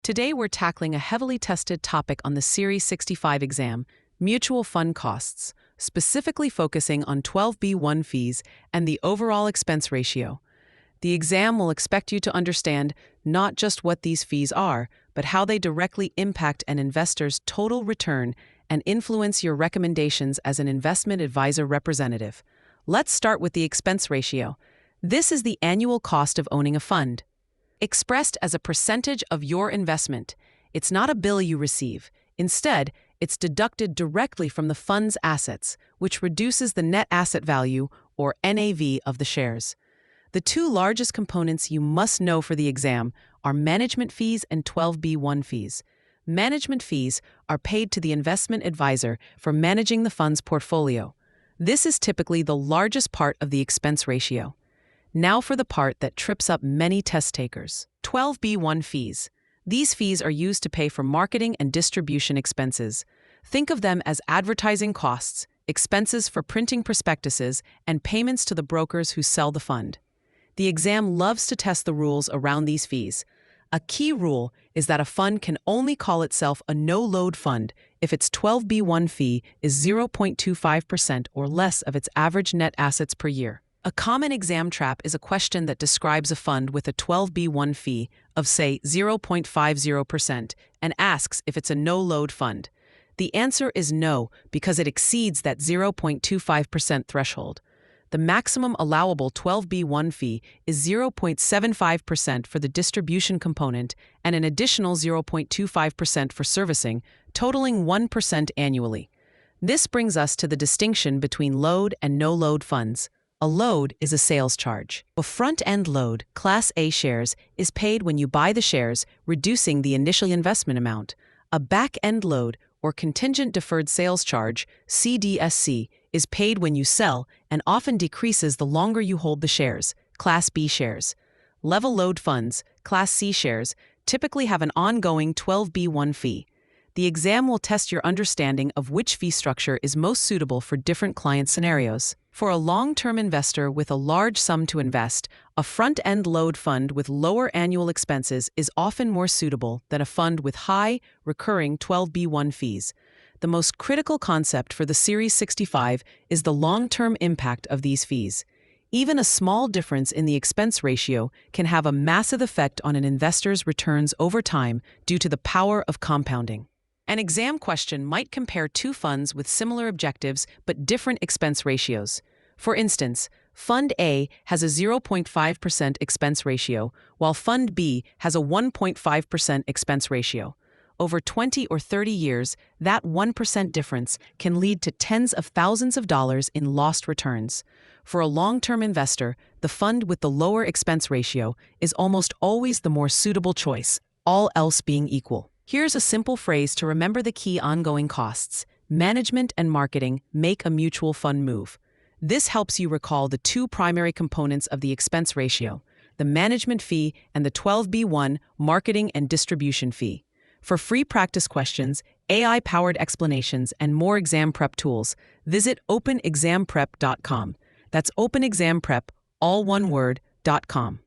Today we're tackling a heavily tested topic on the Series 65 exam, mutual fund costs, specifically focusing on 12b-1 fees and the overall expense ratio. The exam will expect you to understand not just what these fees are, but how they directly impact an investor's total return and influence your recommendations as an investment advisor representative. Let's start with the expense ratio. This is the annual cost of owning a fund. Expressed as a percentage of your investment, it's not a bill you receive. Instead, it's deducted directly from the fund's assets, which reduces the net asset value, or NAV, of the shares. The two largest components you must know for the exam are management fees and 12b-1 fees. Management fees are paid to the investment advisor for managing the fund's portfolio. This is typically the largest part of the expense ratio. Now for the part that trips up many test takers. 12b-1 fees. These fees are used to pay for marketing and distribution expenses. Think of them as advertising costs, expenses for printing prospectuses, and payments to the brokers who sell the fund. The exam loves to test the rules around these fees. A key rule is that a fund can only call itself a no-load fund if its 12b-1 fee is 0.25% or less of its average net assets per year. A common exam trap is a question that describes a fund with a 12b-1 fee of, say, 0.50% and asks if it's a no-load fund. The answer is no, because it exceeds that 0.25% threshold. The maximum allowable 12b-1 fee is 0.75% for the distribution component and an additional 0.25% for servicing, totaling 1% annually. This brings us to the distinction between load and no-load funds. A load is a sales charge. A front-end load, Class A shares, is paid when you buy the shares, reducing the initial investment amount. A back-end load, or contingent deferred sales charge, CDSC, is paid when you sell and often decreases the longer you hold the shares, Class B shares. Level load funds, Class C shares, typically have an ongoing 12b-1 fee. The exam will test your understanding of which fee structure is most suitable for different client scenarios. For a long-term investor with a large sum to invest, a front-end load fund with lower annual expenses is often more suitable than a fund with high, recurring 12b-1 fees. The most critical concept for the Series 65 is the long-term impact of these fees. Even a small difference in the expense ratio can have a massive effect on an investor's returns over time due to the power of compounding. An exam question might compare two funds with similar objectives but different expense ratios. For instance, Fund A has a 0.5% expense ratio, while Fund B has a 1.5% expense ratio. Over 20 or 30 years, that 1% difference can lead to tens of thousands of dollars in lost returns. For a long-term investor, the fund with the lower expense ratio is almost always the more suitable choice, all else being equal. Here's a simple phrase to remember the key ongoing costs. Management and marketing make a mutual fund move. This helps you recall the two primary components of the expense ratio, the management fee and the 12b-1 marketing and distribution fee. For free practice questions, AI-powered explanations, and more exam prep tools, visit openexamprep.com. That's openexamprep, all one word, .com.